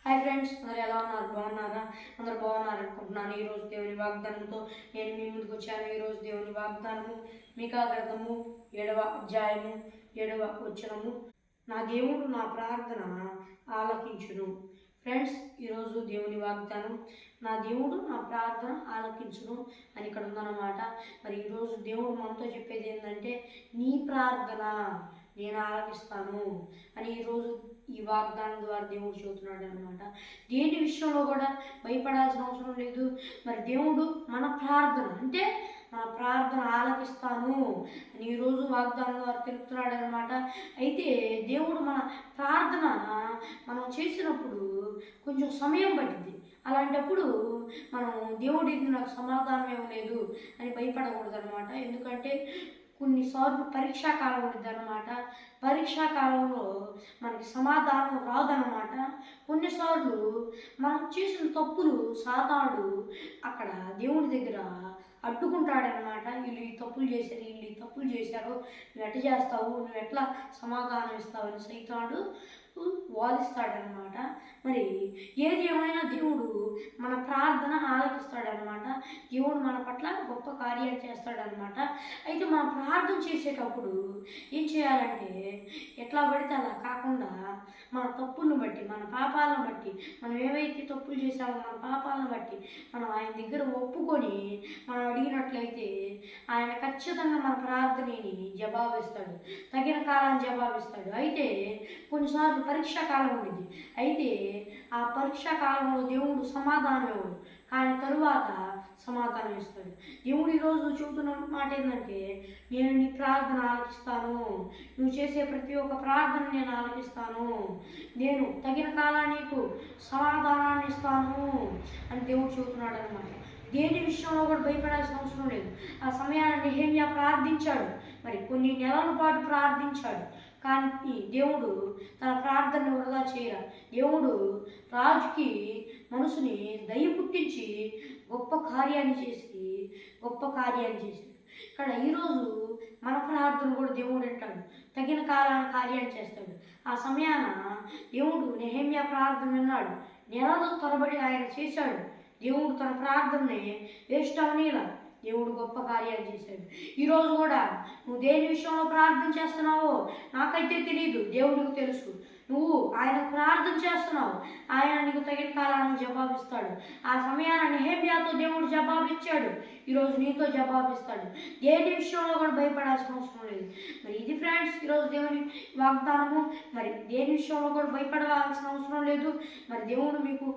Hi friends, అందరూ ఎలా ఉన్నారు? బాగున్నారా? అందరూ బాగున్నారు అనుకుంటున్నాను. ఈరోజు దేవుని వాగ్దానంతో నేను మీ ముందుకు వచ్చాను. ఈరోజు దేవుని వాగ్దానము మీకా గ్రంథము 7వ అధ్యాయము 7వ వచనము. నా దేవుడు నా ప్రార్థన ఆలకించును. ఫ్రెండ్స్, ఈరోజు దేవుని వాగ్దానం నా దేవుడు నా ప్రార్థన ఆలకించును అని ఇక్కడ ఉందన్నమాట. మరి ఈరోజు దేవుడు మనతో చెప్పేది ఏంటంటే, నీ ప్రార్థన నేను ఆలకిస్తాను అని ఈరోజు ఈ వాగ్దానం ద్వారా దేవుడు చెబుతున్నాడు అనమాట. దేని విషయంలో కూడా భయపడాల్సిన అవసరం లేదు. మరి దేవుడు మన ప్రార్థన అంటే మన ప్రార్థన ఆలకిస్తాను అని ఈరోజు వాగ్దానం ద్వారా తెలుపుతున్నాడు అనమాట. అయితే దేవుడు మన ప్రార్థన మనం చేసినప్పుడు కొంచెం సమయం పట్టింది. అలాంటప్పుడు మనం దేవుడి నాకు సమాధానం ఇవ్వలేదు అని భయపడకూడదు అనమాట. ఎందుకంటే కొన్నిసార్లు పరీక్షాకాలం ఉంటుంది అన్నమాట. పరీక్షాకాలంలో మనకి సమాధానం రాదన్నమాట. కొన్నిసార్లు మనం చేసిన తప్పులు సాతానుడు అక్కడ దేవుడి దగ్గర అడ్డుకుంటాడనమాట. వీళ్ళు ఈ తప్పులు చేశారు, వీళ్ళు ఈ తప్పులు చేశారు, నువ్వు ఎట్లా చేస్తావు, నువ్వు ఎట్లా సమాధానం ఇస్తావు అని సైతానుడు వాదిస్తాడనమాట. మరి ఏది ఏమైనా దేవుడు మన ప్రార్థన ఆలకిస్తాడనమాట. దేవుడు మన పట్ల గొప్ప కార్యాలు చేస్తాడనమాట. అయితే మనం ప్రార్థన చేసేటప్పుడు ఏం చేయాలంటే, ఎట్లా పడితే అలా కాకుండా మన తప్పులను బట్టి, మన పాపాలను బట్టి, మనం ఏవైతే తప్పులు చేసామో మన పాపాలను బట్టి మనం ఆయన దగ్గర ఒప్పుకొని మనం అడిగినట్లయితే ఆయన ఖచ్చితంగా మన ప్రార్థనని జవాబిస్తాడు, తగిన కాలాన్ని జవాబిస్తాడు. అయితే కొన్నిసార్లు పరీక్షా కాలం ఉండేది. అయితే ఆ పరీక్షా కాలంలో దేవుడు సమాధానం ఇవ్వడు, కానీ తరువాత సమాధానం ఇస్తాడు. దేవుడు ఈరోజు చెబుతున్న మాట ఏంటంటే, నేను నీ ప్రార్థన ఆలకిస్తాను, నువ్వు చేసే ప్రతి ఒక్క ప్రార్థన నేను ఆలకిస్తాను, నేను తగిన కాలాన్ని నీకు సమాధానాన్ని ఇస్తాను అని దేవుడు చెబుతున్నాడు అనమాట. దేని విషయంలో కూడా భయపడాల్సిన అవసరం లేదు. ఆ సమయాన్ని నెహెమ్యా ప్రార్థించాడు. మరి కొన్ని నెలల పాటు ప్రార్థించాడు, కానీ దేవుడు తన ప్రార్థన వృధా చేయరా. దేవుడు రాజుకి మనసుని దయ పుట్టించి గొప్ప కార్యాన్ని చేశాడు. ఇక్కడ ఈరోజు మన ప్రార్థన కూడా దేవుడు అంటాడు, తగిన కాలాన్ని కార్యాన్ని చేస్తాడు. ఆ సమయాన దేవుడు నెహెమ్యా ప్రార్థన విన్నాడు. నెలల తరబడి ఆయన చేశాడు. దేవుడు తన ప్రార్థనని వేస్ట్ అవనీలా, దేవుడు గొప్ప కార్యాలు చేశాడు. ఈరోజు కూడా నువ్వు దేని విషయంలో ప్రార్థన చేస్తున్నావో నాకైతే తెలియదు, దేవుడికి తెలుసు. నువ్వు ఆయన ప్రార్థన చేస్తున్నావు, ఆయన నీకు తగిన కాలాన్ని జవాబిస్తాడు. ఆ సమయాన్ని నెహెమ్యాతో దేవుడు జవాబిచ్చాడు, ఈరోజు నీతో జవాబిస్తాడు. దేని విషయంలో కూడా భయపడాల్సిన అవసరం లేదు. మరి ఇది ఫ్రెండ్స్ ఈరోజు దేవుని వాగ్దానము. మరి దేని విషయంలో కూడా భయపడాల్సిన అవసరం లేదు. మరి దేవుడు మీకు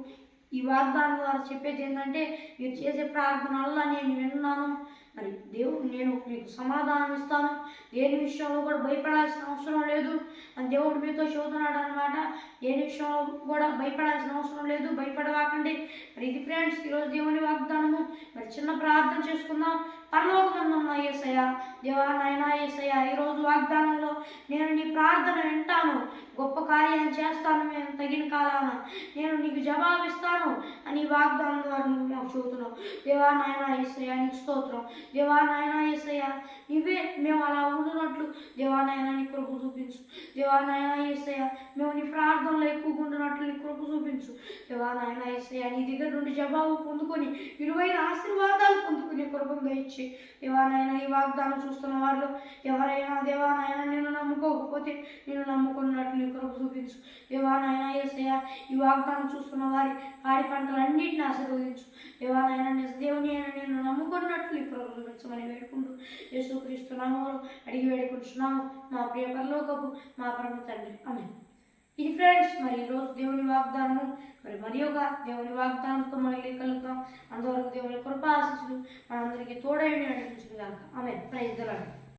ఈ వాగ్దానం ద్వారా చెప్పేది ఏంటంటే, మీరు చేసే ప్రార్థనల్లా నేను విన్నాను, మరి దేవుడు నేను మీకు సమాధానం ఇస్తాను, దేని విషయంలో కూడా భయపడాల్సిన అవసరం లేదు అని దేవుడు మీతో చెబుతున్నాడు అనమాట. దేని విషయంలో కూడా భయపడాల్సిన అవసరం లేదు, భయపడవాకండి. మరి ఇది ఫ్రెండ్స్ ఈరోజు దేవుని వాగ్దానము. మరి చిన్న ప్రార్థన చేసుకుందాం. పరలోకమందున్న యేసయ్యా, దేవా నాయనా యేసయ్యా, ఈరోజు వాగ్దానంలో నేను నీ ప్రార్థన వింటాను, గొప్ప కార్యం చేస్తాను, మేము తగిన కాలాన నేను నీకు జవాబిస్తాను అని వాగ్దానం ద్వారా నువ్వు మాకు చెబుతున్నావు. దేవా నాయనా యేసయ్యా, నీకు స్తోత్రం. దేవా నాయనా యేసయ్యా, నువ్వే మేము అలా ఉండునట్లు దేవా నాయనా నీ కృప చూపించు. దేవా నాయనా యేసయ్యా, మేము నీ ప్రార్థనలో ఎక్కువగా ఉండునట్లు నీ కృప చూపించు. దేవా నాయనా యేసయ్యా, నీ దగ్గర నుండి జవాబు పొందుకొని విలువైన ఆశీర్వాదాలు పొందుకునే కృపను దయచేయి. దేవానాయన ఈ వాగ్దానం చూస్తున్న వారిలో ఎవరైనా దేవానాయన నేను నమ్ముకోకపోతే నేను నమ్ముకున్నట్లు నీ కృప చూపించు. దేవానాయన యేసయ్యా, ఈ వాగ్దానం చూస్తున్న వారి పంటలన్నింటినీ ఆశీర్వదించు. దేవానాయన నిజ దేవుని అయినా నేను నమ్ముకున్నట్లు నీ కృప చూపించమని వేడుకుంటూ యేసుక్రీస్తు నామములో అడిగి వేడుకుంటున్నాము మా ప్రియ పరలోకపు మా పరమ తండ్రి, ఆమేన్. ఇది ఫ్రెండ్స్ మరి ఈరోజు దేవుని వాగ్దానము. మరి ఒక దేవుని వాగ్దానంతో మళ్ళీ కలుగుతాం. అంతవరకు దేవుని కృప ఆశీస్సులు మనందరికీ తోడైన నడిపించుగాక. ఆమేన్. Praise the lord.